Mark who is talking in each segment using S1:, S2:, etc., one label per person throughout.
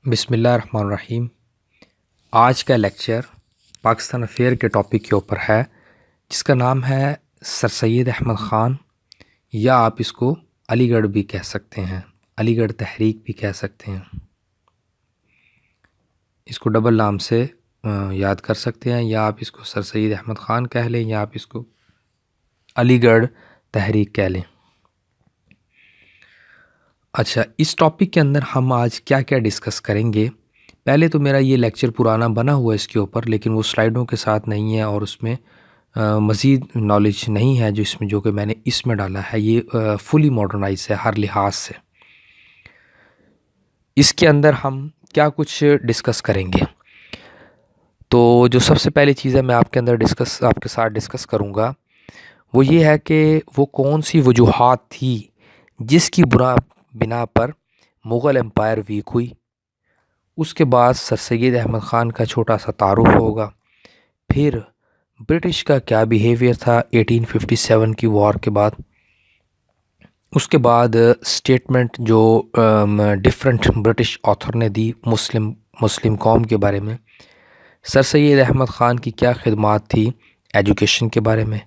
S1: بسم اللہ الرحمن الرحیم۔ آج کا لیکچر پاکستان افیئر کے ٹاپک کے اوپر ہے، جس کا نام ہے سر سید احمد خان، یا آپ اس کو علی گڑھ بھی کہہ سکتے ہیں، علی گڑھ تحریک بھی کہہ سکتے ہیں۔ اس کو ڈبل نام سے یاد کر سکتے ہیں، یا آپ اس کو سر سید احمد خان کہہ لیں، یا آپ اس کو علی گڑھ تحریک کہہ لیں۔ اچھا، اس ٹاپک کے اندر ہم آج کیا کیا ڈسکس کریں گے؟ پہلے تو میرا یہ لیکچر پرانا بنا ہوا ہے اس کے اوپر، لیکن وہ سلائیڈوں کے ساتھ نہیں ہے اور اس میں مزید نالج نہیں ہے جو کہ میں نے اس میں ڈالا ہے۔ یہ فلی ماڈرنائز ہے ہر لحاظ سے۔ اس کے اندر ہم کیا کچھ ڈسکس کریں گے؟ تو جو سب سے پہلی چیز ہے میں آپ کے ساتھ ڈسکس کروں گا، وہ یہ ہے کہ وہ کون سی وجوہات تھی جس کی بنا پر مغل امپائر ویک ہوئی۔ اس کے بعد سر سید احمد خان کا چھوٹا سا تعارف ہوگا، پھر برٹش کا کیا بیہیویئر تھا 1857 کی وار کے بعد، اس کے بعد سٹیٹمنٹ جو ڈیفرنٹ برٹش آتھر نے دی مسلم قوم کے بارے میں، سر سید احمد خان کی کیا خدمات تھی ایجوکیشن کے بارے میں،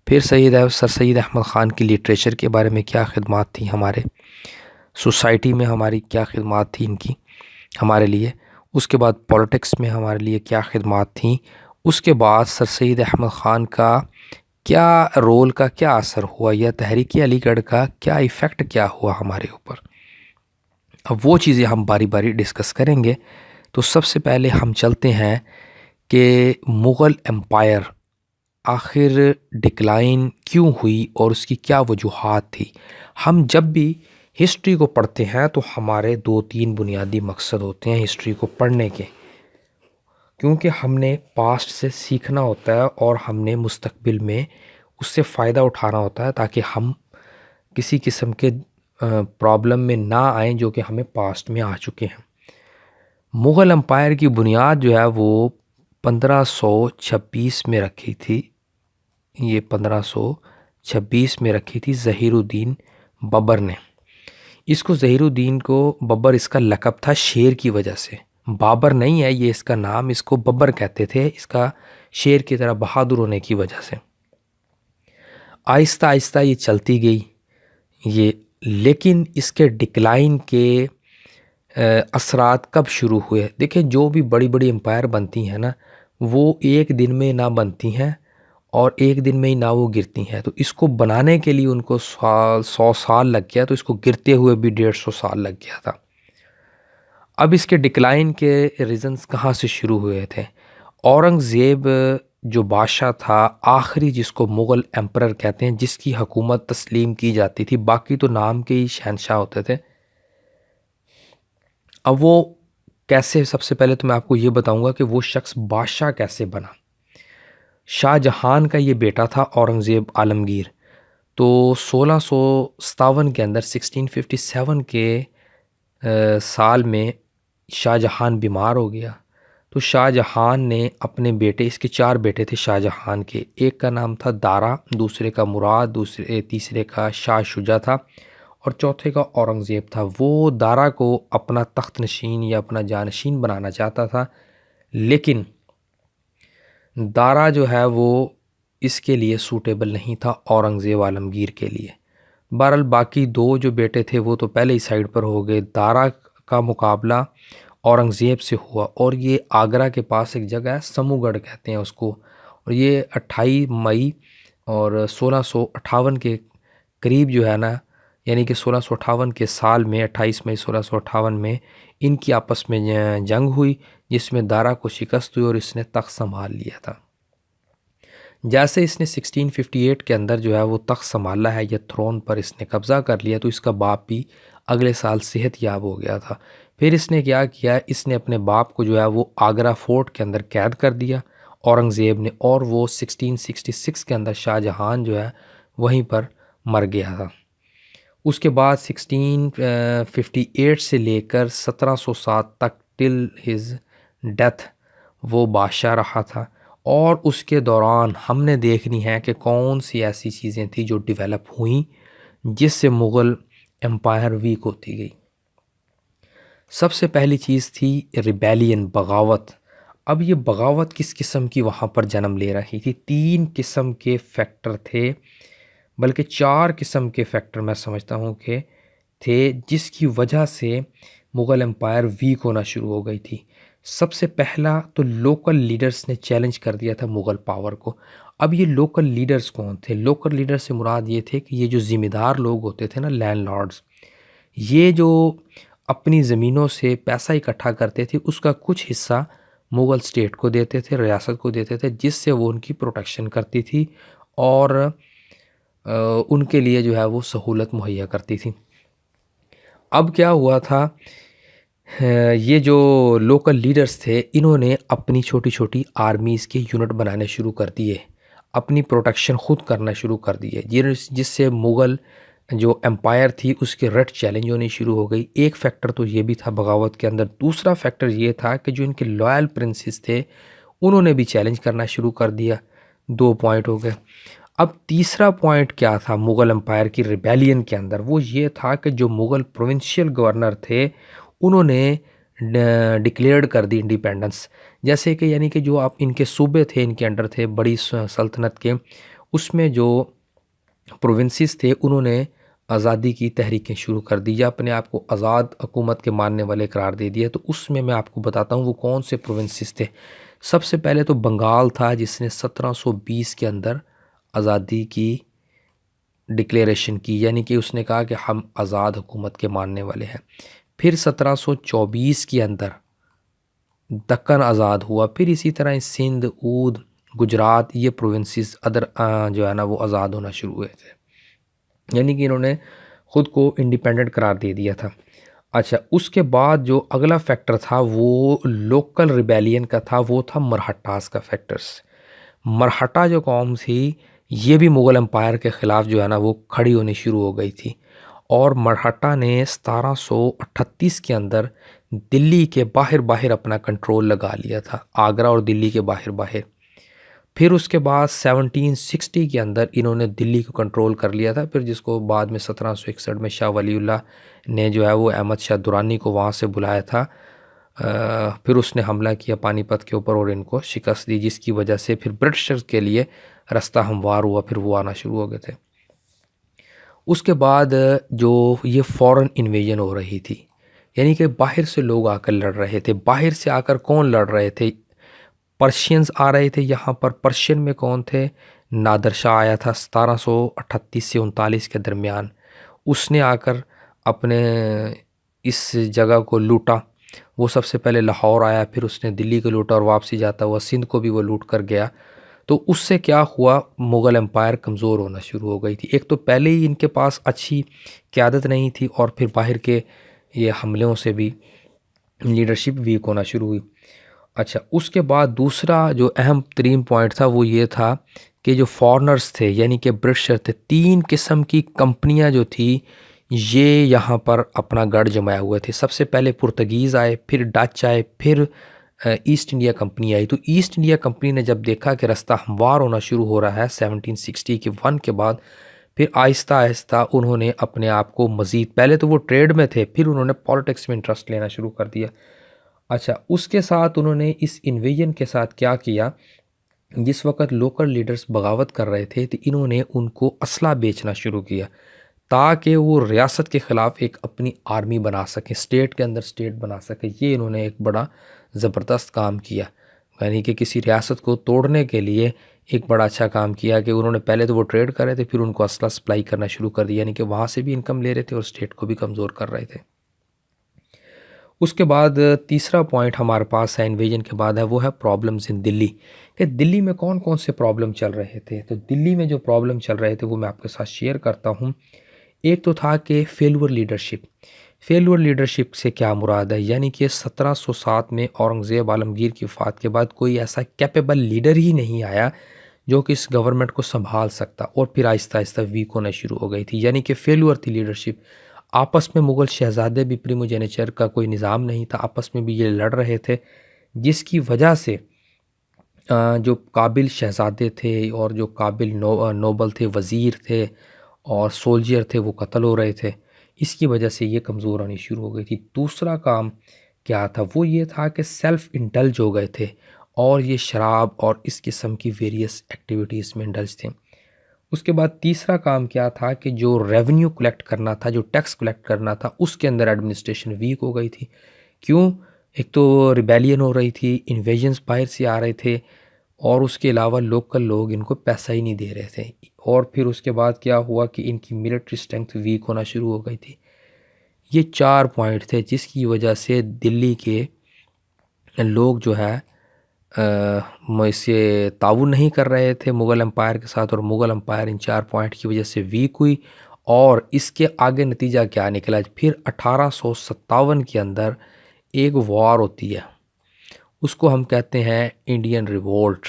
S1: پھر سر سید احمد خان کی لٹریچر کے بارے میں کیا خدمات تھیں، ہمارے سوسائٹی میں ہماری کیا خدمات تھیں ان کی ہمارے لیے، اس کے بعد پولیٹکس میں ہمارے لیے کیا خدمات تھیں، اس کے بعد سر سید احمد خان کا کیا رول کا کیا اثر ہوا، یا تحریک علی گڑھ کا کیا ایفیکٹ کیا ہوا ہمارے اوپر۔ اب وہ چیزیں ہم باری باری ڈسکس کریں گے۔ تو سب سے پہلے ہم چلتے ہیں کہ مغل امپائر آخر ڈکلائن کیوں ہوئی اور اس کی کیا وجوہات تھی۔ ہم جب بھی ہسٹری کو پڑھتے ہیں تو ہمارے 2-3 بنیادی مقصد ہوتے ہیں ہسٹری کو پڑھنے کے، کیونکہ ہم نے پاسٹ سے سیکھنا ہوتا ہے اور ہم نے مستقبل میں اس سے فائدہ اٹھانا ہوتا ہے، تاکہ ہم کسی قسم کے پرابلم میں نہ آئیں جو کہ ہمیں پاسٹ میں آ چکے ہیں۔ مغل امپائر کی بنیاد جو ہے وہ 1526 میں رکھی تھی، یہ 1526 میں رکھی تھی ظہیر الدین ببر نے۔ اس کو ظہیر الدین کو ببر اس کا لقب تھا شیر کی وجہ سے، بابر نہیں ہے یہ اس کا نام، اس کو ببر کہتے تھے اس کا شیر کی طرح بہادر ہونے کی وجہ سے۔ آہستہ آہستہ یہ چلتی گئی یہ، لیکن اس کے ڈکلائن کے اثرات کب شروع ہوئے؟ دیکھیں، جو بھی بڑی بڑی امپائر بنتی ہیں نا، وہ ایک دن میں نہ بنتی ہیں اور ایک دن میں ہی نہ وہ گرتی ہیں۔ تو اس کو بنانے کے لیے ان کو 100 سال لگ گیا، تو اس کو گرتے ہوئے بھی 150 سال لگ گیا تھا۔ اب اس کے ڈکلائن کے ریزنز کہاں سے شروع ہوئے تھے؟ اورنگزیب جو بادشاہ تھا آخری، جس کو مغل ایمپرر کہتے ہیں، جس کی حکومت تسلیم کی جاتی تھی، باقی تو نام کے ہی شہنشاہ ہوتے تھے۔ اب وہ کیسے، سب سے پہلے تو میں آپ کو یہ بتاؤں گا کہ وہ شخص بادشاہ کیسے بنا۔ شاہ جہان کا یہ بیٹا تھا اورنگزیب عالمگیر، تو 1657 کے اندر 1657 کے سال میں شاہ جہان بیمار ہو گیا۔ تو شاہ جہان نے اپنے بیٹے، اس کے 4 بیٹے تھے شاہ جہان کے، ایک کا نام تھا دارا، دوسرے کا مراد، تیسرے کا شاہ شجاع تھا، اور چوتھے کا اورنگزیب تھا۔ وہ دارا کو اپنا تخت نشین یا اپنا جانشین بنانا چاہتا تھا، لیکن دارا جو ہے وہ اس کے لیے سوٹیبل نہیں تھا اورنگزیب عالمگیر کے لیے۔ بہرحال باقی 2 جو بیٹے تھے وہ تو پہلے ہی سائیڈ پر ہو گئے۔ دارا کا مقابلہ اورنگزیب سے ہوا، اور یہ آگرہ کے پاس ایک جگہ ہے سمو گڑھ کہتے ہیں اس کو، اور یہ 28 مئی اور 1658 کے قریب جو ہے نا، یعنی کہ 1658 کے سال میں 28 مئی 1658 میں ان کی آپس میں جنگ ہوئی، جس میں دارا کو شکست ہوئی اور اس نے تخت سنبھال لیا تھا۔ جیسے اس نے 1658 کے اندر جو ہے وہ تخت سنبھالا ہے یا تھرون پر اس نے قبضہ کر لیا، تو اس کا باپ بھی اگلے سال صحت یاب ہو گیا تھا۔ پھر اس نے کیا کیا، اس نے اپنے باپ کو جو ہے وہ آگرہ فورٹ کے اندر قید کر دیا اورنگزیب نے، اور وہ 1666 کے اندر شاہ جہان جو ہے وہیں پر مر گیا تھا۔ اس کے بعد 1658 سے لے کر 1707 تک ٹل ہز ڈیتھ وہ بادشاہ رہا تھا، اور اس کے دوران ہم نے دیکھنی ہے کہ کون سی ایسی چیزیں تھیں جو ڈیولپ ہوئیں جس سے مغل امپائر ویک ہوتی گئی۔ سب سے پہلی چیز تھی ریبیلین، بغاوت۔ اب یہ بغاوت کس قسم کی وہاں پر جنم لے رہی تھی؟ 3 قسم کے فیکٹر تھے، بلکہ 4 قسم کے فیکٹر میں سمجھتا ہوں کہ تھے، جس کی وجہ سے مغل امپائر ویک ہونا شروع ہو گئی تھی۔ سب سے پہلا تو لوکل لیڈرز نے چیلنج کر دیا تھا مغل پاور کو۔ اب یہ لوکل لیڈرز کون تھے؟ لوکل لیڈر سے مراد یہ تھے کہ یہ جو ذمہ دار لوگ ہوتے تھے نا، لینڈ لارڈز، یہ جو اپنی زمینوں سے پیسہ اکٹھا کرتے تھے، اس کا کچھ حصہ مغل اسٹیٹ کو دیتے تھے، ریاست کو دیتے تھے، جس سے وہ ان کی پروٹیکشن کرتی تھی اور ان کے لیے جو ہے وہ سہولت مہیا کرتی تھی۔ اب کیا ہوا تھا، یہ جو لوکل لیڈرز تھے، انہوں نے اپنی چھوٹی چھوٹی آرمیز کے یونٹ بنانے شروع کر دیے، اپنی پروٹیکشن خود کرنا شروع کر دیے، جس سے مغل جو امپائر تھی اس کے رٹ چیلنج ہونی شروع ہو گئی۔ ایک فیکٹر تو یہ بھی تھا بغاوت کے اندر۔ دوسرا فیکٹر یہ تھا کہ جو ان کے لائل پرنسز تھے، انہوں نے بھی چیلنج کرنا شروع کر دیا۔ 2 پوائنٹ ہو گئے۔ اب تیسرا پوائنٹ کیا تھا مغل امپائر کی ریبیلین کے اندر؟ وہ یہ تھا کہ جو مغل پروونشل گورنر تھے، انہوں نے ڈکلیئرڈ کر دی انڈیپینڈنس۔ جیسے کہ یعنی کہ جو آپ ان کے صوبے تھے، ان کے انڈر تھے بڑی سلطنت کے، اس میں جو پروونسز تھے انہوں نے آزادی کی تحریکیں شروع کر دی یا اپنے آپ کو آزاد حکومت کے ماننے والے قرار دے دیا۔ تو اس میں آپ کو بتاتا ہوں وہ کون سے پروونسز تھے۔ سب سے پہلے تو بنگال تھا، جس نے 1720 کے اندر آزادی کی ڈکلیریشن کی، یعنی کہ اس نے کہا کہ ہم آزاد حکومت کے ماننے والے ہیں۔ پھر 1724 کے اندر دکن آزاد ہوا۔ پھر اسی طرح سندھ، اودھ، گجرات، یہ پروونسز ادر جو ہے نا وہ آزاد ہونا شروع ہوئے تھے، یعنی کہ انہوں نے خود کو انڈیپینڈنٹ قرار دے دیا تھا۔ اچھا، اس کے بعد جو اگلا فیکٹر تھا وہ لوکل ریبیلین کا تھا، وہ تھا مرہٹاس کا فیکٹرز۔ مرہٹا جو قوم تھی، یہ بھی مغل امپائر کے خلاف جو ہے نا وہ کھڑی ہونی شروع ہو گئی تھی، اور مرہٹا نے 1738 کے اندر دلی کے باہر اپنا کنٹرول لگا لیا تھا، آگرہ اور دلی کے باہر۔ پھر اس کے بعد 1760 کے اندر انہوں نے دلی کو کنٹرول کر لیا تھا، پھر جس کو بعد میں 1761 میں شاہ ولی اللہ نے جو ہے وہ احمد شاہ درانی کو وہاں سے بلایا تھا، پھر اس نے حملہ کیا پانی پت کے اوپر اور ان کو شکست دی، جس کی وجہ سے پھر برٹشرز کے لیے رستہ ہموار ہوا، پھر وہ آنا شروع ہو گئے تھے۔ اس کے بعد جو یہ فورن انویژن ہو رہی تھی، یعنی کہ باہر سے لوگ آ کر لڑ رہے تھے۔ باہر سے آ کر کون لڑ رہے تھے؟ پرشینز آ رہے تھے یہاں پر۔ پرشین میں کون تھے؟ نادر شاہ آیا تھا 1738 سے 39 کے درمیان۔ اس نے آ کر اپنے اس جگہ کو لوٹا۔ وہ سب سے پہلے لاہور آیا، پھر اس نے دلی کو لوٹا، اور واپسی جاتا ہوا سندھ کو بھی وہ لوٹ کر گیا۔ تو اس سے کیا ہوا، مغل امپائر کمزور ہونا شروع ہو گئی تھی۔ ایک تو پہلے ہی ان کے پاس اچھی قیادت نہیں تھی، اور پھر باہر کے یہ حملوں سے بھی لیڈرشپ ویک ہونا شروع ہوئی۔ اچھا، اس کے بعد دوسرا جو اہم ترین پوائنٹ تھا وہ یہ تھا کہ جو فارنرز تھے، یعنی کہ برٹشر تھے، 3 قسم کی کمپنیاں جو تھی یہ یہاں پر اپنا گڑھ جمائے ہوئے تھے۔ سب سے پہلے پرتگیز آئے، پھر ڈچ آئے، پھر ایسٹ انڈیا کمپنی آئی۔ تو ایسٹ انڈیا کمپنی نے جب دیکھا کہ رستہ ہموار ہونا شروع ہو رہا ہے 1761 کے بعد، پھر آہستہ آہستہ انہوں نے اپنے آپ کو مزید، پہلے تو وہ ٹریڈ میں تھے، پھر انہوں نے پالیٹکس میں انٹرسٹ لینا شروع کر دیا۔ اچھا، اس کے ساتھ انہوں نے اس انویژن کے ساتھ کیا کیا، جس وقت لوکل لیڈرز بغاوت کر رہے تھے تو انہوں نے ان کو اسلحہ بیچنا شروع کیا، تاکہ وہ ریاست کے خلاف ایک اپنی آرمی بنا سکیں، اسٹیٹ کے اندر اسٹیٹ بنا سکیں۔ یہ انہوں نے ایک بڑا زبردست کام کیا، یعنی کہ کسی ریاست کو توڑنے کے لیے ایک بڑا اچھا کام کیا کہ انہوں نے پہلے تو وہ ٹریڈ کر رہے تھے، پھر ان کو اسلحہ سپلائی کرنا شروع کر دیا، یعنی کہ وہاں سے بھی انکم لے رہے تھے اور اسٹیٹ کو بھی کمزور کر رہے تھے۔ اس کے بعد تیسرا پوائنٹ ہمارے پاس ہے انویژن کے بعد ہے، وہ ہے پرابلمز ان دلی، کہ دلی میں کون کون سے پرابلم چل رہے تھے۔ تو دلی میں جو پرابلم چل رہے تھے وہ میں آپ کے ساتھ شیئر کرتا ہوں۔ ایک تو تھا کہ فیلور لیڈرشپ۔ فیلور لیڈرشپ سے کیا مراد ہے، یعنی کہ 1707 میں اورنگزیب عالمگیر کی وفات کے بعد کوئی ایسا کیپیبل لیڈر ہی نہیں آیا جو کہ اس گورنمنٹ کو سنبھال سکتا، اور پھر آہستہ آہستہ ویک ہونا شروع ہو گئی تھی، یعنی کہ فیلور تھی لیڈرشپ۔ آپس میں مغل شہزادے بھی پریموجینیچر کا کوئی نظام نہیں تھا، آپس میں بھی یہ لڑ رہے تھے، جس کی وجہ سے جو قابل شہزادے تھے اور جو قابل نوبل تھے، وزیر تھے اور سولجر تھے، وہ قتل ہو رہے تھے۔ اس کی وجہ سے یہ کمزور ہونی شروع ہو گئی تھی۔ دوسرا کام کیا تھا، وہ یہ تھا کہ سیلف انڈلج ہو گئے تھے اور یہ شراب اور اس قسم کی ویریس ایکٹیویٹیز میں انڈلج تھے۔ اس کے بعد تیسرا کام کیا تھا کہ جو ریونیو کلیکٹ کرنا تھا، جو ٹیکس کلیکٹ کرنا تھا، اس کے اندر ایڈمنسٹریشن ویک ہو گئی تھی۔ کیوں؟ ایک تو ریبیلین ہو رہی تھی، انویژنز باہر سے آ رہے تھے، اور اس کے علاوہ لوکل لوگ ان کو پیسہ ہی نہیں دے رہے تھے۔ اور پھر اس کے بعد کیا ہوا کہ ان کی ملٹری اسٹرینتھ ویک ہونا شروع ہو گئی تھی۔ یہ 4 پوائنٹ تھے جس کی وجہ سے دلی کے لوگ جو ہے اس سے تعاون نہیں کر رہے تھے مغل امپائر کے ساتھ، اور مغل امپائر ان 4 پوائنٹ کی وجہ سے ویک ہوئی۔ اور اس کے آگے نتیجہ کیا نکلا، پھر 1857 کے اندر ایک وار ہوتی ہے، اس کو ہم کہتے ہیں انڈین ریوولٹ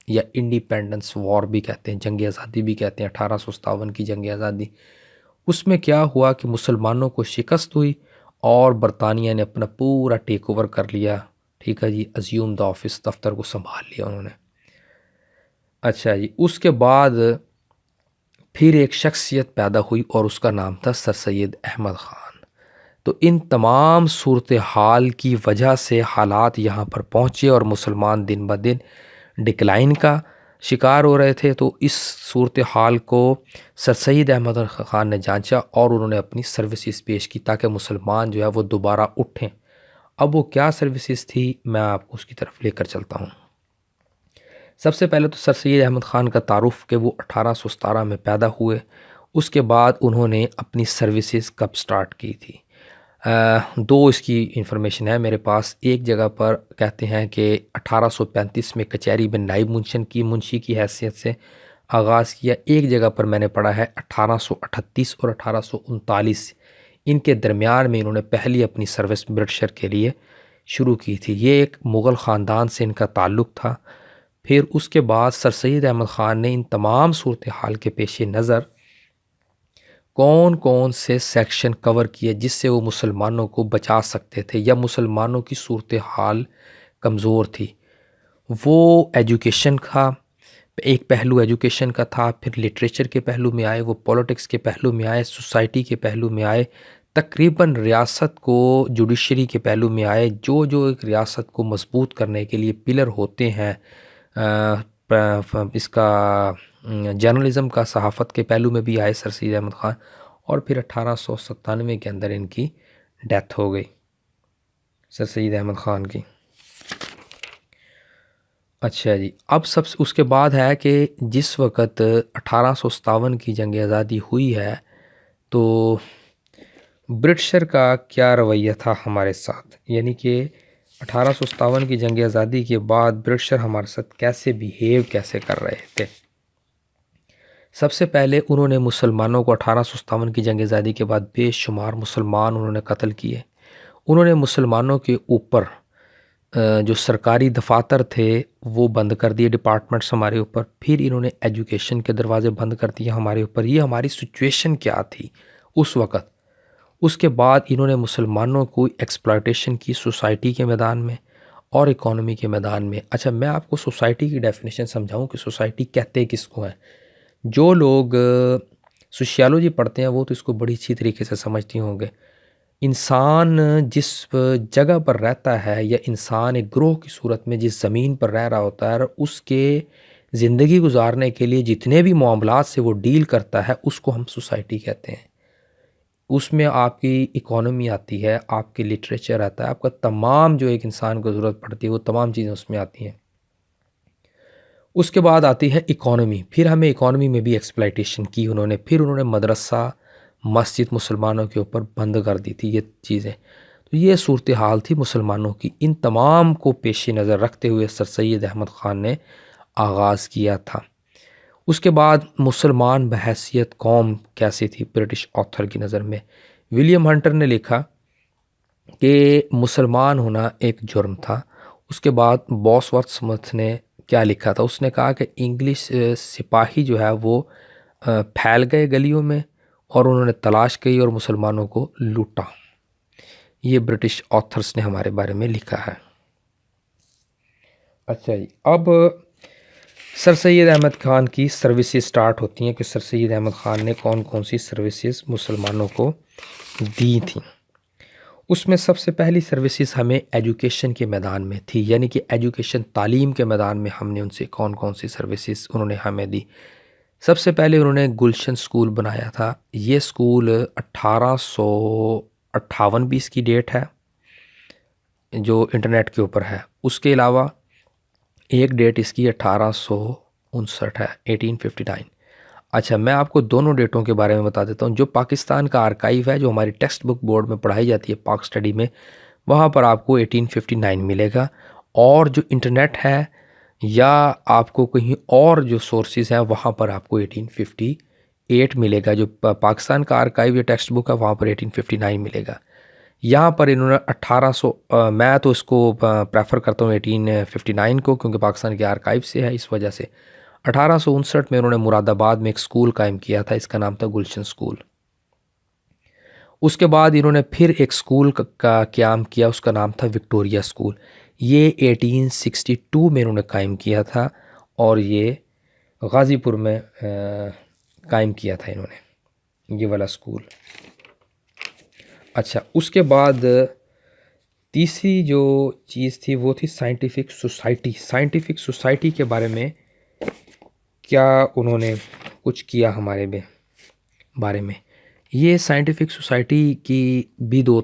S1: یا انڈیپینڈنس وار بھی کہتے ہیں، جنگ آزادی بھی کہتے ہیں، 1857 کی جنگ آزادی۔ اس میں کیا ہوا کہ مسلمانوں کو شکست ہوئی اور برطانیہ نے اپنا پورا ٹیک اوور کر لیا، ٹھیک ہے جی، ازیوم دا آفس، دفتر کو سنبھال لیا انہوں نے۔ اچھا جی، اس کے بعد پھر ایک شخصیت پیدا ہوئی اور اس کا نام تھا سر سید احمد خان۔ تو ان تمام صورتحال کی وجہ سے حالات یہاں پر پہنچے اور مسلمان دن بہ دن ڈکلائن کا شکار ہو رہے تھے۔ تو اس صورتحال کو سر سید احمد خان نے جانچا اور انہوں نے اپنی سروسز پیش کی تاکہ مسلمان جو ہے وہ دوبارہ اٹھیں۔ اب وہ کیا سروسز تھی، میں آپ کو اس کی طرف لے کر چلتا ہوں۔ سب سے پہلے تو سر سید احمد خان کا تعارف کہ وہ 1817 میں پیدا ہوئے، اس کے بعد انہوں نے اپنی سروسز کب سٹارٹ کی تھی۔ 2 اس کی انفارمیشن ہے میرے پاس۔ ایک جگہ پر کہتے ہیں کہ 1835 میں کچہری میں نائب منشی کی حیثیت سے آغاز کیا۔ ایک جگہ پر میں نے پڑھا ہے 1838 اور 1839 ان کے درمیان میں انہوں نے پہلی اپنی سروس برٹشر کے لیے شروع کی تھی۔ یہ ایک مغل خاندان سے ان کا تعلق تھا۔ پھر اس کے بعد سر سید احمد خان نے ان تمام صورتحال کے پیش نظر کون کون سے سیکشن کور کیے جس سے وہ مسلمانوں کو بچا سکتے تھے یا مسلمانوں کی صورتحال کمزور تھی۔ وہ ایجوکیشن کا ایک پہلو ایجوکیشن کا تھا، پھر لٹریچر کے پہلو میں آئے، وہ پولیٹکس کے پہلو میں آئے، سوسائٹی کے پہلو میں آئے، تقریباً ریاست کو جوڈیشری کے پہلو میں آئے۔ جو ایک ریاست کو مضبوط کرنے کے لیے پلر ہوتے ہیں، اس کا جرنلزم کا، صحافت کے پہلو میں بھی آئے سر سید احمد خان، اور پھر 1897 کے اندر ان کی ڈیتھ ہو گئی سر سید احمد خان کی۔ اچھا جی، اب اس کے بعد ہے کہ جس وقت 1857 کی جنگ آزادی ہوئی ہے تو برٹشر کا کیا رویہ تھا ہمارے ساتھ، یعنی کہ 1857 کی جنگ آزادی کے بعد برٹشر ہمارے ساتھ کیسے کر رہے تھے۔ سب سے پہلے انہوں نے مسلمانوں کو 1857 کی جنگ آزادی کے بعد بے شمار مسلمان انہوں نے قتل کیے۔ انہوں نے مسلمانوں کے اوپر جو سرکاری دفاتر تھے وہ بند کر دیے، ڈپارٹمنٹس ہمارے اوپر۔ پھر انہوں نے ایجوکیشن کے دروازے بند کر دیے ہمارے اوپر۔ یہ ہماری سچویشن کیا تھی اس وقت۔ اس کے بعد انہوں نے مسلمانوں کو ایکسپلائٹیشن کی سوسائٹی کے میدان میں اور اکانومی کے میدان میں۔ اچھا، میں آپ کو سوسائٹی کی ڈیفینیشن سمجھاؤں کہ سوسائٹی کہتے کس کو ہیں۔ جو لوگ سوشیالوجی پڑھتے ہیں وہ تو اس کو بڑی اچھی طریقے سے سمجھتے ہوں گے۔ انسان جس جگہ پر رہتا ہے یا انسان ایک گروہ کی صورت میں جس زمین پر رہ رہا ہوتا ہے، اس کے زندگی گزارنے کے لیے جتنے بھی معاملات سے وہ ڈیل کرتا ہے اس کو ہم سوسائٹی کہتے ہیں۔ اس میں آپ کی اکانومی آتی ہے، آپ کی لٹریچر آتا ہے، آپ کا تمام جو ایک انسان کو ضرورت پڑتی ہے وہ تمام چیزیں اس میں آتی ہیں۔ اس کے بعد آتی ہے اکانومی۔ پھر ہمیں اکانومی میں بھی ایکسپلائٹیشن کی انہوں نے۔ پھر انہوں نے مدرسہ، مسجد مسلمانوں کے اوپر بند کر دی تھی یہ چیزیں۔ تو یہ صورتحال تھی مسلمانوں کی۔ ان تمام کو پیش نظر رکھتے ہوئے سر سید احمد خان نے آغاز کیا تھا۔ اس کے بعد مسلمان بحیثیت قوم کیسی تھی برٹش آتھر کی نظر میں؟ ولیم ہنٹر نے لکھا کہ مسلمان ہونا ایک جرم تھا۔ اس کے بعد بوسورتھ سمتھ نے کیا لکھا تھا؟ اس نے کہا کہ انگلش سپاہی جو ہے وہ پھیل گئے گلیوں میں اور انہوں نے تلاش کی اور مسلمانوں کو لوٹا۔ یہ برٹش آتھرز نے ہمارے بارے میں لکھا ہے۔ اچھا جی، اب سر سید احمد خان کی سروسز سٹارٹ ہوتی ہیں کہ سر سید احمد خان نے کون کون سی سروسز مسلمانوں کو دی تھیں۔ اس میں سب سے پہلی سروسز ہمیں ایجوکیشن کے میدان میں تھی، یعنی کہ ایجوکیشن تعلیم کے میدان میں ہم نے ان سے کون کون سی سروسز انہوں نے ہمیں دی۔ سب سے پہلے انہوں نے گلشن سکول بنایا تھا۔ یہ سکول 1858 کی ڈیٹ ہے جو انٹرنیٹ کے اوپر ہے۔ اس کے علاوہ ایک ڈیٹ اس کی 1859 ہے، 1859۔ اچھا، میں آپ کو دونوں ڈیٹوں کے بارے میں بتا دیتا ہوں۔ جو پاکستان کا آرکائیو ہے، جو ہماری ٹیکسٹ بک بورڈ میں پڑھائی جاتی ہے پاک اسٹڈی میں، وہاں پر آپ کو 1859 ملے گا، اور جو انٹرنیٹ ہے یا آپ کو کہیں اور جو سورسز ہیں وہاں پر آپ کو 1858 ملے گا۔ جو پاکستان کا آرکائیو یا ٹیکسٹ بک ہے وہاں پر 1859 ملے گا۔ یہاں پر انہوں نے 1800، میں تو اس کو پریفر کرتا ہوں 1859 کو، کیونکہ پاکستان کے آرکائیو سے ہے، اس وجہ سے 1859 میں انہوں نے مراد آباد میں ایک سکول قائم کیا تھا، اس کا نام تھا گلشن سکول۔ اس کے بعد انہوں نے پھر ایک سکول کا قیام کیا، اس کا نام تھا وکٹوریہ سکول۔ یہ 1862 میں انہوں نے قائم کیا تھا، اور یہ غازی پور میں قائم کیا تھا انہوں نے یہ والا سکول۔ اچھا، اس کے بعد تیسری جو چیز تھی وہ تھی سائنٹیفک سوسائٹی۔ سائنٹیفک سوسائٹی کے بارے میں کیا انہوں نے کچھ کیا ہمارے بارے میں؟ یہ سائنٹیفک سوسائٹی کی بھی دو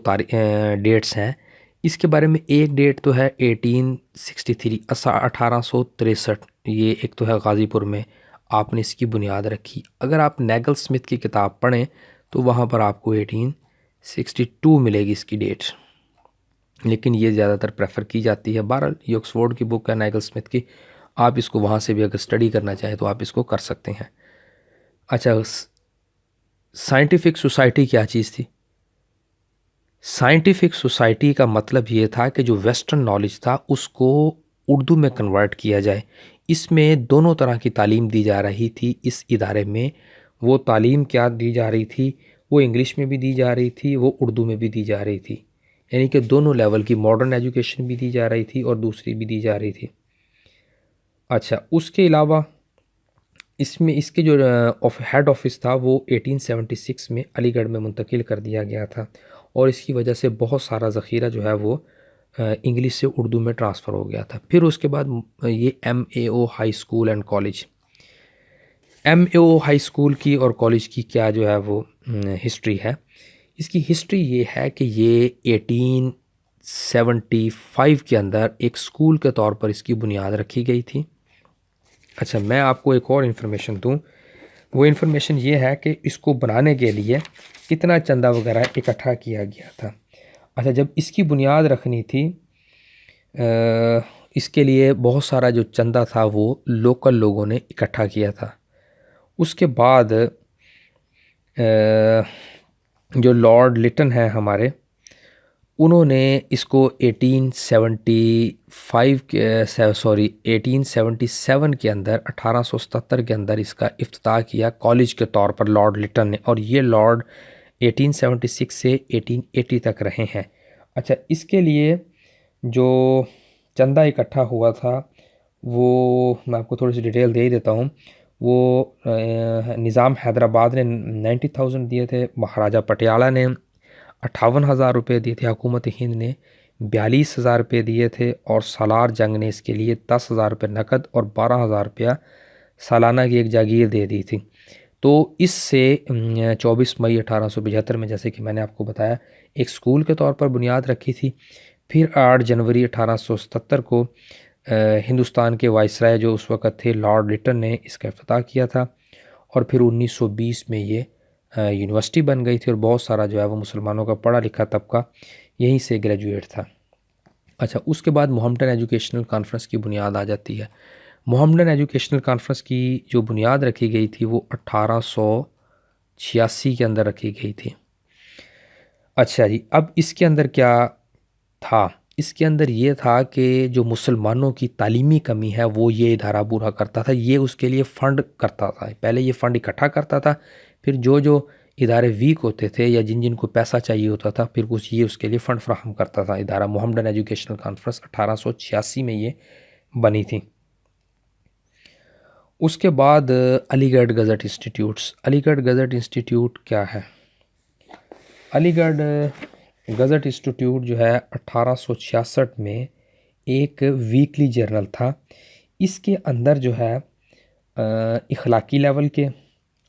S1: ڈیٹس ہیں۔ اس کے بارے میں ایک ڈیٹ تو ہے 1863، 1863۔ یہ ایک تو ہے غازی پور میں آپ نے اس کی بنیاد رکھی۔ اگر آپ نیگل سمتھ کی کتاب پڑھیں تو وہاں پر آپ کو 1862 ملے گی اس کی ڈیٹ، لیکن یہ زیادہ تر پریفر کی جاتی ہے۔ بہرحال یہ آکسفورڈ کی بک ہے نیگل سمتھ کی، آپ اس کو وہاں سے بھی اگر اسٹڈی کرنا چاہیں تو آپ اس کو کر سکتے ہیں۔ اچھا، سائنٹیفک سوسائٹی کیا چیز تھی؟ سائنٹیفک سوسائٹی کا مطلب یہ تھا کہ جو ویسٹرن نالج تھا اس کو اردو میں کنورٹ کیا جائے۔ اس میں دونوں طرح کی تعلیم دی جا رہی تھی اس ادارے میں۔ وہ تعلیم کیا دی جا رہی تھی؟ وہ انگلش میں بھی دی جا رہی تھی، وہ اردو میں بھی دی جا رہی تھی، یعنی کہ دونوں لیول کی ماڈرن ایجوکیشن بھی دی جا رہی تھی اور دوسری بھی دی جا رہی تھی۔ اچھا، اس کے علاوہ اس میں اس کے جو ہیڈ آفس تھا وہ 1876 میں علی گڑھ میں منتقل کر دیا گیا تھا، اور اس کی وجہ سے بہت سارا ذخیرہ جو ہے وہ انگلش سے اردو میں ٹرانسفر ہو گیا تھا۔ پھر اس کے بعد یہ MAO high school and college. MAO high school کی اور کالج کی کیا جو ہے وہ ہسٹری ہے؟ اس کی ہسٹری یہ ہے کہ یہ 1875 کے اندر ایک اسکول کے طور پر اس کی بنیاد رکھی گئی تھی۔ اچھا، میں آپ کو ایک اور انفارمیشن دوں، وہ انفارمیشن یہ ہے کہ اس کو بنانے کے لیے کتنا چندہ وغیرہ اکٹھا کیا گیا تھا۔ اچھا، جب اس کی بنیاد رکھنی تھی اس کے لیے بہت سارا جو چندہ تھا وہ لوکل لوگوں نے اکٹھا کیا تھا۔ اس کے بعد جو لارڈ لٹن ہیں ہمارے، انہوں نے اس کو 1877 کے اندر 1877 کے اندر اس کا افتتاح کیا کالج کے طور پر لارڈ لٹن نے، اور یہ لارڈ 1876 سے 1880 تک رہے ہیں۔ اچھا، اس کے لیے جو چندہ اکٹھا ہوا تھا وہ میں آپ کو تھوڑی سی ڈیٹیل دے ہی دیتا ہوں۔ وہ نظام حیدرآباد نے 90,000 دیے تھے، مہاراجہ پٹیالہ نے 58,000 روپے دیے تھے، حکومت ہند نے 42,000 روپے دیے تھے، اور سالار جنگ نے اس کے لیے 10,000 روپے نقد اور 12,000 روپیہ سالانہ کی ایک جاگیر دے دی تھی۔ تو اس سے 24 مئی 1875 میں، جیسے کہ میں نے آپ کو بتایا، ایک سکول کے طور پر بنیاد رکھی تھی۔ پھر 8 جنوری 1877 کو ہندوستان کے وائسرائے جو اس وقت تھے لارڈ لٹن نے اس کا افتتاح کیا تھا، اور پھر 1920 میں یہ یونیورسٹی بن گئی تھی، اور بہت سارا جو ہے وہ مسلمانوں کا پڑھا لکھا طبقہ یہیں سے گریجویٹ تھا۔ اچھا، اس کے بعد محمدن ایجوکیشنل کانفرنس کی بنیاد آ جاتی ہے۔ محمدن ایجوکیشنل کانفرنس کی جو بنیاد رکھی گئی تھی وہ 1886 کے اندر رکھی گئی تھی۔ اچھا جی، اب اس کے اندر کیا تھا؟ اس کے اندر یہ تھا کہ جو مسلمانوں کی تعلیمی کمی ہے وہ یہ ادارہ پورا کرتا تھا، یہ اس کے لیے فنڈ کرتا تھا۔ پہلے یہ فنڈ اکٹھا کرتا تھا، پھر جو ادارے ویک ہوتے تھے یا جن کو پیسہ چاہیے ہوتا تھا، پھر کچھ یہ اس کے لیے فنڈ فراہم کرتا تھا ادارہ۔ محمدن ایجوکیشنل کانفرنس 1886 میں یہ بنی تھی۔ اس کے بعد علی گڑھ گزٹ انسٹیٹیوٹس۔ علی گڑھ گزٹ انسٹیٹیوٹ کیا ہے؟ علی گڑھ گزٹ انسٹیٹیوٹ جو ہے 1866 میں ایک ویکلی جرنل تھا. اس کے اندر جو ہے اخلاقی لیول کے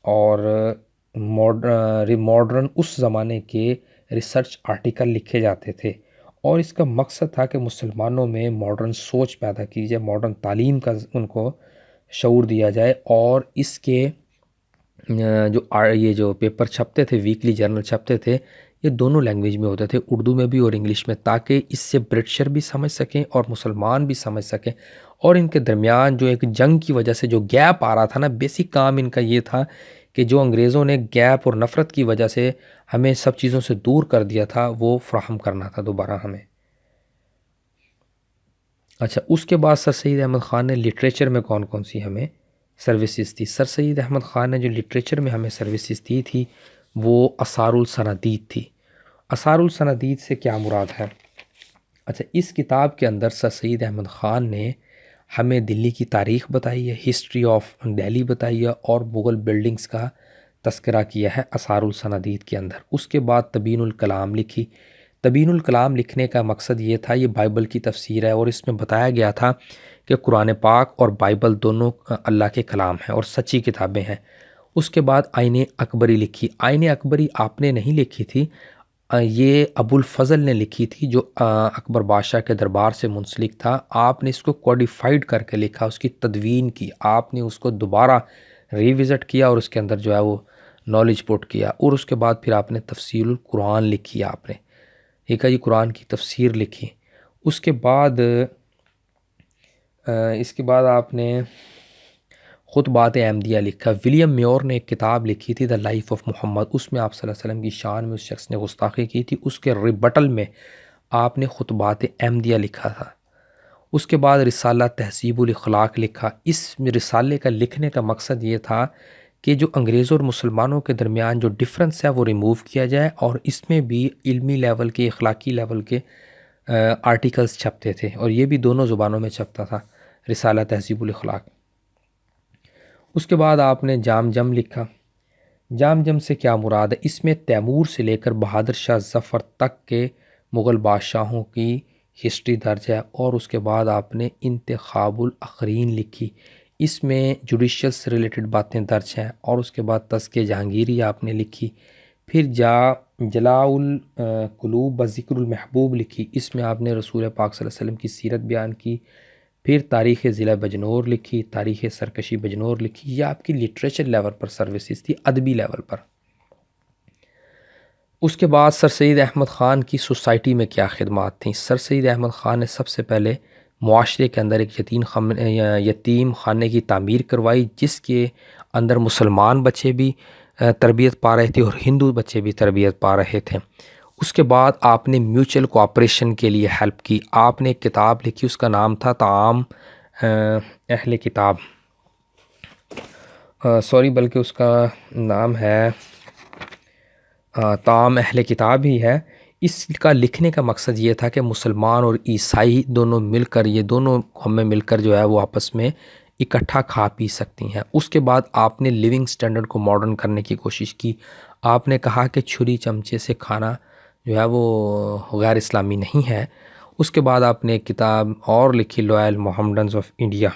S1: اور ماڈرن اس زمانے کے ریسرچ آرٹیکل لکھے جاتے تھے، اور اس کا مقصد تھا کہ مسلمانوں میں ماڈرن سوچ پیدا کی جائے، ماڈرن تعلیم کا ان کو شعور دیا جائے. اور اس کے یہ جو پیپر چھپتے تھے، ویکلی جرنل چھپتے تھے، یہ دونوں لینگویج میں ہوتے تھے، اردو میں بھی اور انگلش میں، تاکہ اس سے برٹشر بھی سمجھ سکیں اور مسلمان بھی سمجھ سکیں. اور ان کے درمیان جو ایک جنگ کی وجہ سے جو گیپ آ رہا تھا نا، بیسک کام ان کا یہ تھا کہ جو انگریزوں نے گیپ اور نفرت کی وجہ سے ہمیں سب چیزوں سے دور کر دیا تھا، وہ فراہم کرنا تھا دوبارہ ہمیں. اچھا، اس کے بعد سر سید احمد خان نے لٹریچر میں کون کون سی ہمیں سروسز تھی؟ سر سید احمد خان نے جو لٹریچر میں ہمیں سروسز دی تھی وہ اثار السنادید تھی. اثار السنادید سے کیا مراد ہے؟ اچھا، اس کتاب کے اندر سر سید احمد خان نے ہمیں دلی کی تاریخ بتائی ہے، ہسٹری آف دہلی بتائی ہے، اور مغل بلڈنگز کا تذکرہ کیا ہے اثار السنادید کے اندر. اس کے بعد تبیین الکلام لکھی. تبیین الکلام لکھنے کا مقصد یہ تھا، یہ بائبل کی تفسیر ہے، اور اس میں بتایا گیا تھا کہ قرآن پاک اور بائبل دونوں اللہ کے کلام ہیں اور سچی کتابیں ہیں. اس کے بعد آئین اکبری لکھی. آئین اکبری آپ نے نہیں لکھی تھی، یہ ابو الفضل نے لکھی تھی، جو اکبر بادشاہ کے دربار سے منسلک تھا. آپ نے اس کو کوڈیفائیڈ کر کے لکھا، اس کی تدوین کی، آپ نے اس کو دوبارہ ریوزٹ کیا اور اس کے اندر جو ہے وہ نالج پٹ کیا. اور اس کے بعد پھر آپ نے تفسیر القرآن لکھی. آپ نے ایک جی قرآن کی تفسیر لکھی. اس کے بعد آپ نے خطبات احمدیہ لکھا. ولیم میور نے ایک کتاب لکھی تھی، دا لائف آف محمد. اس میں آپ صلی اللہ علیہ وسلم کی شان میں اس شخص نے گستاخی کی تھی. اس کے ریبٹل میں آپ نے خطبات احمدیہ لکھا تھا. اس کے بعد رسالہ تہذیب الاخلاق لکھا. اس رسالے کا لکھنے کا مقصد یہ تھا کہ جو انگریزوں اور مسلمانوں کے درمیان جو ڈفرنس ہے وہ ریموو کیا جائے، اور اس میں بھی علمی لیول کے، اخلاقی لیول کے آرٹیکلز چھپتے تھے، اور یہ بھی دونوں زبانوں میں چھپتا تھا، رسالہ تہذیب الاخلاق. اس کے بعد آپ نے جام جم لکھا. جام جم سے کیا مراد ہے؟ اس میں تیمور سے لے کر بہادر شاہ ظفر تک کے مغل بادشاہوں کی ہسٹری درج ہے. اور اس کے بعد آپ نے انتخاب الاخرین لکھی. اس میں جوڈیشل سے ریلیٹڈ باتیں درج ہیں. اور اس کے بعد تذکرہ جہانگیری آپ نے لکھی. پھر جلاء القلوب و ذکر المحبوب لکھی. اس میں آپ نے رسول پاک صلی اللہ علیہ وسلم کی سیرت بیان کی. پھر تاریخ ضلع بجنور لکھی، تاریخ سرکشی بجنور لکھی. یہ آپ کی لٹریچر لیول پر سروسز تھی، ادبی لیول پر. اس کے بعد سر سید احمد خان کی سوسائٹی میں کیا خدمات تھیں؟ سر سید احمد خان نے سب سے پہلے معاشرے کے اندر ایک یتیم خانے کی تعمیر کروائی، جس کے اندر مسلمان بچے بھی تربیت پا رہے تھے اور ہندو بچے بھی تربیت پا رہے تھے. اس کے بعد آپ نے میوچل کوآپریشن کے لیے ہیلپ کی. آپ نے ایک کتاب لکھی، اس کا نام تھا طعام اہل کتاب، بلکہ اس کا نام ہے طعام اہل کتاب ہی ہے. اس کا لکھنے کا مقصد یہ تھا کہ مسلمان اور عیسائی دونوں مل کر، یہ دونوں قومیں مل کر جو ہے وہ آپس میں اکٹھا کھا پی سکتی ہیں. اس کے بعد آپ نے لیونگ سٹینڈرڈ کو ماڈرن کرنے کی کوشش کی. آپ نے کہا کہ چھری چمچے سے کھانا جو ہے وہ غیر اسلامی نہیں ہے. اس کے بعد آپ نے ایک کتاب اور لکھی، لویل محمڈنز آف انڈیا.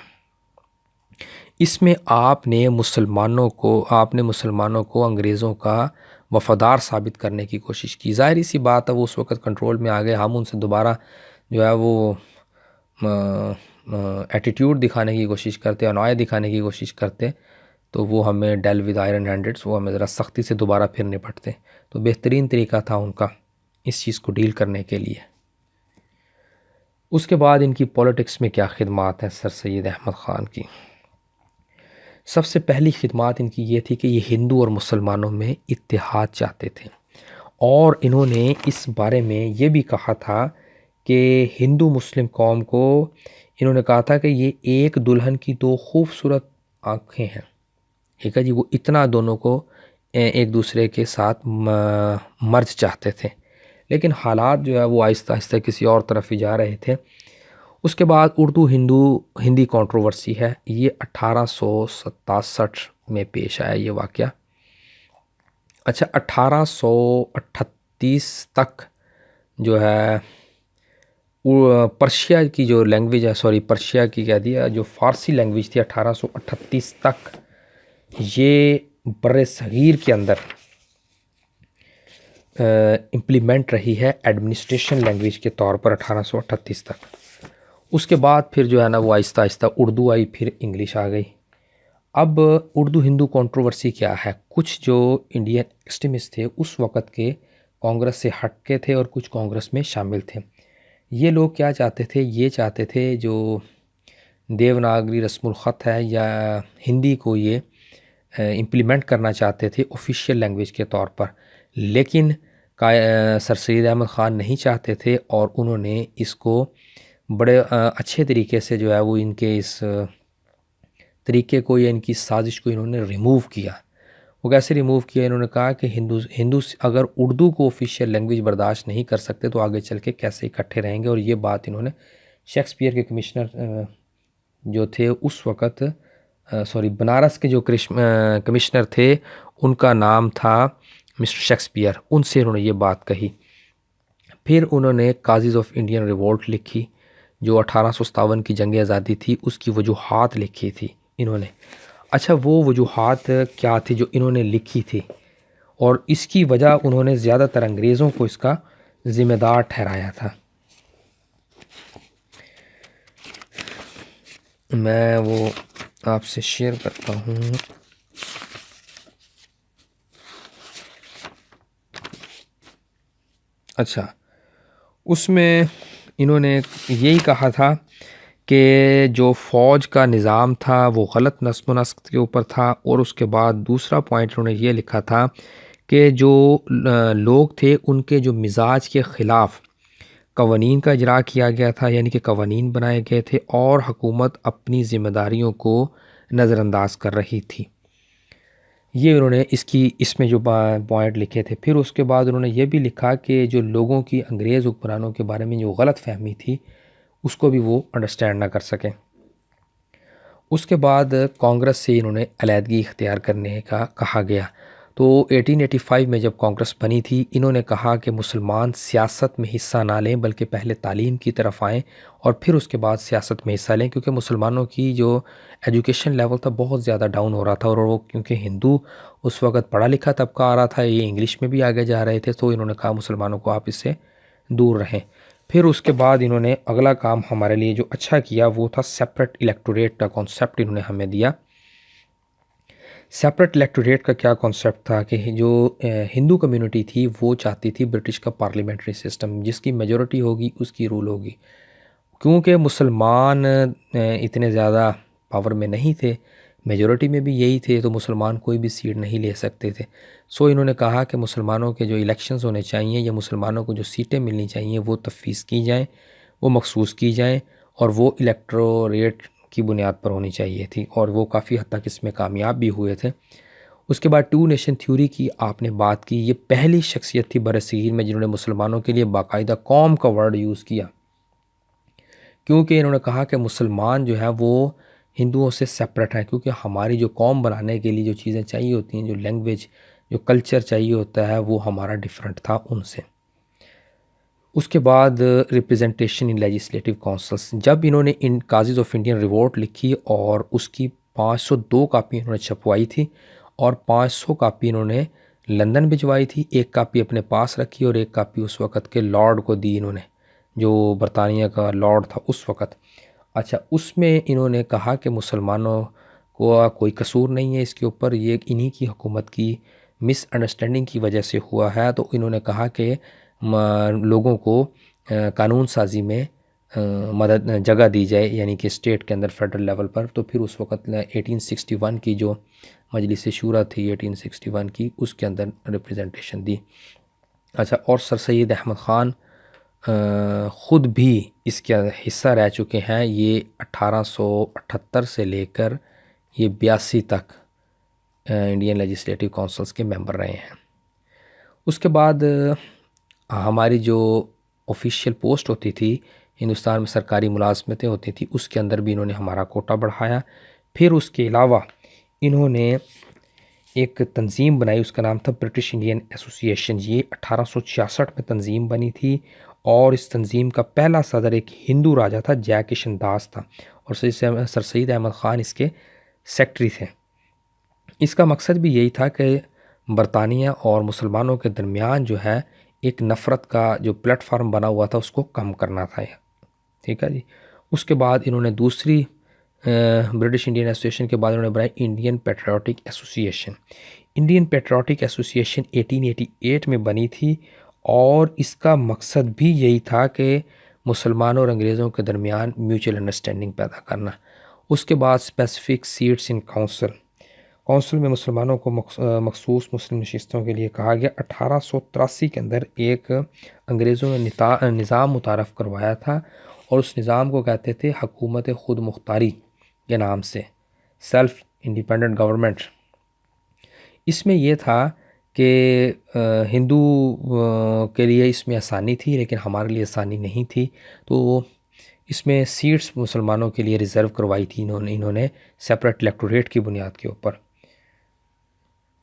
S1: اس میں آپ نے مسلمانوں کو انگریزوں کا وفادار ثابت کرنے کی کوشش کی. ظاہری سی بات ہے وہ اس وقت کنٹرول میں آ گئے، ہم ان سے دوبارہ جو ہے وہ ایٹیٹیوڈ دکھانے کی کوشش کرتے، انوائے دکھانے کی کوشش کرتے، تو وہ ہمیں ڈیل ود آئرن ہینڈڈس، وہ ہمیں ذرا سختی سے دوبارہ پھر نپٹتے. تو بہترین طریقہ تھا ان کا اس چیز کو ڈیل کرنے کے لیے. اس کے بعد ان کی پولیٹکس میں کیا خدمات ہیں سر سید احمد خان کی؟ سب سے پہلی خدمات ان کی یہ تھی کہ یہ ہندو اور مسلمانوں میں اتحاد چاہتے تھے، اور انہوں نے اس بارے میں یہ بھی کہا تھا کہ ہندو مسلم قوم کو انہوں نے کہا تھا کہ یہ ایک دلہن کی دو خوبصورت آنکھیں ہیں. ٹھیک ہے جی، وہ اتنا دونوں کو ایک دوسرے کے ساتھ مرج چاہتے تھے، لیکن حالات جو ہے وہ آہستہ آہستہ کسی اور طرف ہی جا رہے تھے. اس کے بعد اردو ہندی کنٹروورسی ہے، یہ 1867 میں پیش آیا یہ واقعہ. اچھا، 1838 1838 تک جو ہے پرشیا کی جو لینگویج ہے، پرشیا کی کہہ دیا، جو فارسی لینگویج تھی 1838 تک یہ بر صغیر کے اندر امپلیمنٹ رہی ہے ایڈمنسٹریشن لینگویج کے طور پر 1838 تک۔ اس کے بعد پھر جو ہے نا وہ آہستہ آہستہ اردو آئی، پھر انگلش آ گئی۔ اب اردو ہندو کنٹروورسی کیا ہے؟ کچھ جو انڈین ایکسٹریمسٹ تھے اس وقت کے کانگریس سے ہٹ کے تھے اور کچھ کانگریس میں شامل تھے۔ یہ لوگ کیا چاہتے تھے؟ یہ چاہتے تھے جو دیوناگری رسم الخط ہے یا ہندی کو یہ امپلیمنٹ کرنا چاہتے تھے آفیشیل لینگویج کے طور پر، لیکن سر سید احمد خان نہیں چاہتے تھے، اور انہوں نے اس کو بڑے اچھے طریقے سے جو ہے وہ ان کے اس طریقے کو یا ان کی سازش کو انہوں نے ریموو کیا۔ وہ کیسے ریموو کیا؟ انہوں نے کہا کہ ہندو اگر اردو کو آفیشیل لینگویج برداشت نہیں کر سکتے تو آگے چل کے کیسے اکٹھے رہیں گے، اور یہ بات انہوں نے شیکسپیئر کے کمشنر جو تھے اس وقت بنارس کے جو کمشنر تھے ان کا نام تھا مسٹر شیکسپیئر، ان سے انہوں نے یہ بات کہی۔ پھر انہوں نے کازز آف انڈین ریولٹ لکھی جو 1857 کی جنگ آزادی تھی، اس کی وجوہات لکھی تھی انہوں نے۔ اچھا، وہ وجوہات کیا تھی جو انہوں نے لکھی تھی؟ اور اس کی وجہ انہوں نے زیادہ تر انگریزوں کو اس کا ذمہ دار ٹھہرایا تھا۔ میں وہ آپ سے شیئر کرتا ہوں۔ اچھا، اس میں انہوں نے یہی کہا تھا کہ جو فوج کا نظام تھا وہ غلط نظم و نسق کے اوپر تھا، اور اس کے بعد دوسرا پوائنٹ انہوں نے یہ لکھا تھا کہ جو لوگ تھے ان کے جو مزاج کے خلاف قوانین کا اجرا کیا گیا تھا، یعنی کہ قوانین بنائے گئے تھے اور حکومت اپنی ذمہ داریوں کو نظر انداز کر رہی تھی۔ یہ انہوں نے اس میں جو پوائنٹ لکھے تھے۔ پھر اس کے بعد انہوں نے یہ بھی لکھا کہ جو لوگوں کی انگریز حکمرانوں کے بارے میں جو غلط فہمی تھی اس کو بھی وہ انڈرسٹینڈ نہ کر سکیں۔ اس کے بعد کانگریس سے انہوں نے علیحدگی اختیار کرنے کا کہا گیا۔ تو 1885 میں جب کانگریس بنی تھی، انہوں نے کہا کہ مسلمان سیاست میں حصہ نہ لیں بلکہ پہلے تعلیم کی طرف آئیں اور پھر اس کے بعد سیاست میں حصہ لیں، کیونکہ مسلمانوں کی جو ایجوکیشن لیول تھا بہت زیادہ ڈاؤن ہو رہا تھا، اور وہ کیونکہ ہندو اس وقت پڑھا لکھا طبقہ آ رہا تھا، یہ انگلش میں بھی آگے جا رہے تھے، تو انہوں نے کہا مسلمانوں کو آپ اس سے دور رہیں۔ پھر اس کے بعد انہوں نے اگلا کام ہمارے لیے جو اچھا کیا وہ تھا سیپریٹ الیکٹوریٹ کا کانسیپٹ انہوں نے ہمیں دیا۔ سیپریٹ الیکٹوریٹ کا کیا کانسیپٹ تھا کہ جو ہندو کمیونٹی تھی وہ چاہتی تھی برٹش کا پارلیمنٹری سسٹم، جس کی میجورٹی ہوگی اس کی رول ہوگی، کیونکہ مسلمان اتنے زیادہ پاور میں نہیں تھے، میجورٹی میں بھی یہی تھے، تو مسلمان کوئی بھی سیٹ نہیں لے سکتے تھے۔ سو انہوں نے کہا کہ مسلمانوں کے جو الیکشنز ہونے چاہیے یا مسلمانوں کو جو سیٹیں ملنی چاہیے وہ تفویض کی جائیں، وہ مخصوص کی جائیں، اور وہ الیکٹوریٹ کی بنیاد پر ہونی چاہیے تھی، اور وہ کافی حد تک اس میں کامیاب بھی ہوئے تھے۔ اس کے بعد ٹو نیشن تھیوری کی آپ نے بات کی، یہ پہلی شخصیت تھی برصغیر میں جنہوں نے مسلمانوں کے لیے باقاعدہ قوم کا ورڈ یوز کیا، کیونکہ انہوں نے کہا کہ مسلمان جو ہے وہ ہندوؤں سے سپریٹ ہیں، کیونکہ ہماری جو قوم بنانے کے لیے جو چیزیں چاہیے ہوتی ہیں، جو لینگویج، جو کلچر چاہیے ہوتا ہے، وہ ہمارا ڈیفرنٹ تھا ان سے۔ اس کے بعد ریپریزنٹیشن ان لیجسلیٹو کونسلس، جب انہوں نے ان کازز آف انڈین ریوولٹ لکھی اور اس کی 502 کاپی انہوں نے چھپوائی تھی، اور 500 کاپی انہوں نے لندن بھجوائی تھی، ایک کاپی اپنے پاس رکھی اور ایک کاپی اس وقت کے لارڈ کو دی انہوں نے، جو برطانیہ کا لارڈ تھا اس وقت۔ اچھا، اس میں انہوں نے کہا کہ مسلمانوں کو کوئی قصور نہیں ہے اس کے اوپر، یہ انہی کی حکومت کی مس انڈرسٹینڈنگ کی وجہ سے ہوا ہے، تو انہوں نے کہا کہ لوگوں کو قانون سازی میں جگہ دی جائے، یعنی کہ اسٹیٹ کے اندر فیڈرل لیول پر۔ تو پھر اس وقت 1861 کی جو مجلس شورا تھی 1861 کی، اس کے اندر ریپریزنٹیشن دی۔ اچھا، اور سر سید احمد خان خود بھی اس کے حصہ رہ چکے ہیں، یہ 1878 سے لے کر یہ 82 تک انڈین لیجسلیٹو کونسلس کے ممبر رہے ہیں۔ اس کے بعد ہماری جو آفیشیل پوسٹ ہوتی تھی ہندوستان میں، سرکاری ملازمتیں ہوتی تھی، اس کے اندر بھی انہوں نے ہمارا کوٹا بڑھایا۔ پھر اس کے علاوہ انہوں نے ایک تنظیم بنائی، اس کا نام تھا برٹش انڈین ایسوسیشن. یہ 1866 میں تنظیم بنی تھی اور اس تنظیم کا پہلا صدر ایک ہندو راجا تھا، جے کشن داس تھا، اور سر سید احمد خان اس کے سیکٹری تھے. اس کا مقصد بھی یہی تھا کہ برطانیہ اور مسلمانوں کے درمیان جو ہے ایک نفرت کا جو پلیٹ فارم بنا ہوا تھا اس کو کم کرنا تھا. ٹھیک ہے جی. اس کے بعد انہوں نے دوسری برٹش انڈین ایسوسیشن کے بعد انہوں نے بنائی Indian patriotic association. Indian patriotic association 1888 میں بنی تھی اور اس کا مقصد بھی یہی تھا کہ مسلمانوں اور انگریزوں کے درمیان میوچل انڈرسٹینڈنگ پیدا کرنا. اس کے بعد اسپیسیفک سیٹس ان کونسل میں مسلمانوں کو مخصوص مسلم نشستوں کے لیے کہا گیا. 1883 کے اندر ایک انگریزوں نے نظام متعارف کروایا تھا اور اس نظام کو کہتے تھے حکومت خود مختاری کے نام سے، سیلف انڈیپینڈنٹ گورنمنٹ. اس میں یہ تھا کہ ہندو کے لیے اس میں آسانی تھی لیکن ہمارے لیے آسانی نہیں تھی، تو اس میں سیٹس مسلمانوں کے لیے ریزرو کروائی تھی انہوں نے سپریٹ الیکٹوریٹ کی بنیاد کے اوپر.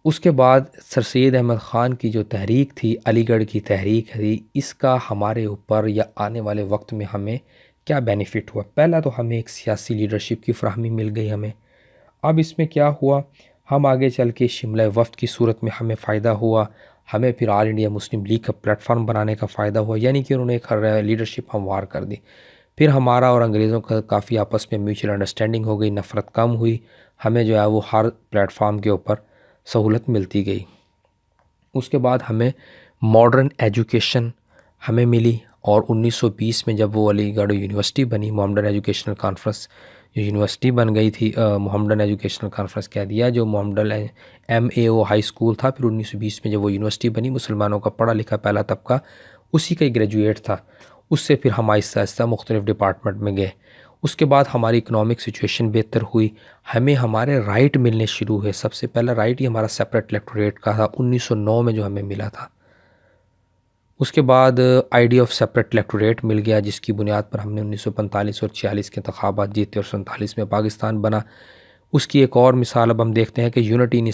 S1: اس کے بعد سر سید احمد خان کی جو تحریک تھی، علی گڑھ کی تحریک تھی، اس کا ہمارے اوپر یا آنے والے وقت میں ہمیں کیا بینیفٹ ہوا؟ پہلا تو ہمیں ایک سیاسی لیڈرشپ کی فراہمی مل گئی ہمیں. اب اس میں کیا ہوا، ہم آگے چل کے شملہ وفد کی صورت میں ہمیں فائدہ ہوا، ہمیں پھر آل انڈیا مسلم لیگ کا پلیٹ فارم بنانے کا فائدہ ہوا، یعنی کہ انہوں نے ایک لیڈرشپ ہموار کر دی. پھر ہمارا اور انگریزوں کا کافی آپس میں میوچل انڈرسٹینڈنگ ہو گئی، نفرت کم ہوئی، ہمیں جو ہے وہ ہر پلیٹ فارم کے اوپر سہولت ملتی گئی. اس کے بعد ہمیں ماڈرن ایجوکیشن ہمیں ملی اور 1920 میں جب وہ علی گڑھ یونیورسٹی بنی، محمدن ایجوکیشنل کانفرنس جو یونیورسٹی بن گئی تھی، محمدن ایجوکیشنل کانفرنس کہہ دیا، جو محمدن MAO ہائی اسکول تھا. پھر 1920 میں جب وہ یونیورسٹی بنی، مسلمانوں کا پڑھا لکھا پہلا طبقہ اسی کا ہی گریجویٹ تھا. اس سے پھر ہم آہستہ آہستہ مختلف ڈپارٹمنٹ میں گئے. اس کے بعد ہماری اکنامک سچویشن بہتر ہوئی، ہمیں ہمارے رائٹ ملنے شروع ہوئے. سب سے پہلا رائٹ ہی ہمارا سیپریٹ الیکٹوریٹ کا تھا 1909 میں جو ہمیں ملا تھا. اس کے بعد آئیڈیا آف سیپریٹ الیکٹوریٹ مل گیا، جس کی بنیاد پر ہم نے 1945 اور 46 کے انتخابات جیتے اور 47 میں پاکستان بنا. اس کی ایک اور مثال اب ہم دیکھتے ہیں کہ یونٹی ان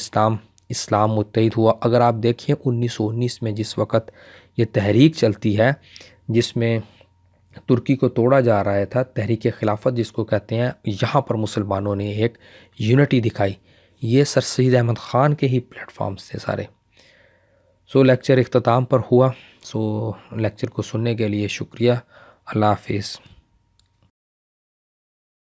S1: اسلام متحد ہوا. اگر آپ دیکھیں 1919 میں جس وقت یہ تحریک چلتی ہے جس میں ترکی کو توڑا جا رہا تھا، تحریک خلافت جس کو کہتے ہیں، یہاں پر مسلمانوں نے ایک یونٹی دکھائی. یہ سر سید احمد خان کے ہی پلیٹ فارمز تھے سارے. لیکچر اختتام پر ہوا. لیکچر کو سننے کے لیے شکریہ. اللہ حافظ.